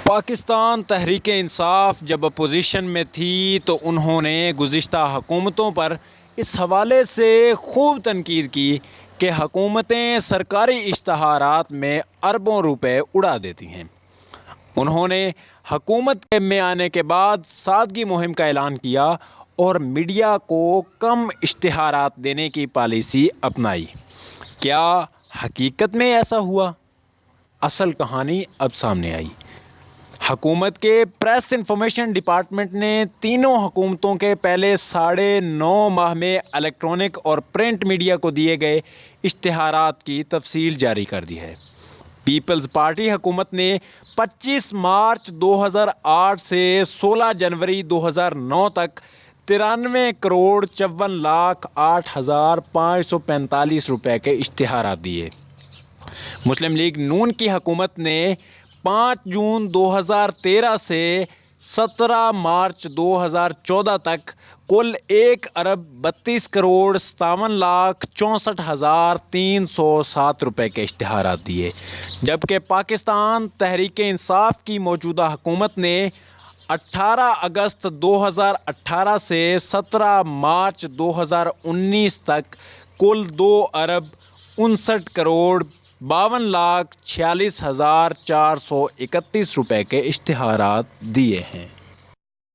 پاکستان تحریک انصاف جب اپوزیشن میں تھی تو انہوں نے گزشتہ حکومتوں پر اس حوالے سے خوب تنقید کی کہ حکومتیں سرکاری اشتہارات میں اربوں روپے اڑا دیتی ہیں۔ انہوں نے حکومت میں آنے کے بعد سادگی مہم کا اعلان کیا اور میڈیا کو کم اشتہارات دینے کی پالیسی اپنائی۔ کیا حقیقت میں ایسا ہوا؟ اصل کہانی اب سامنے آئی۔ حکومت کے پریس انفارمیشن ڈپارٹمنٹ نے تینوں حکومتوں کے پہلے 9.5 ماہ میں الیکٹرانک اور پرنٹ میڈیا کو دیے گئے اشتہارات کی تفصیل جاری کر دی ہے۔ پیپلز پارٹی حکومت نے 25 مارچ 2008 سے 16 جنوری 2009 تک 93 کروڑ 54,08,545 روپے کے اشتہارات دیے۔ مسلم لیگ نون کی حکومت نے 5 جون 2013 سے 17 مارچ 2014 تک کل 1 ارب 32 کروڑ 57,64,307 روپے کے اشتہارات دیے، جبکہ پاکستان تحریک انصاف کی موجودہ حکومت نے 18 اگست 2018 سے 17 مارچ 2019 تک کل 2 ارب 59 کروڑ 52,46,431 روپے کے اشتہارات دیے ہیں۔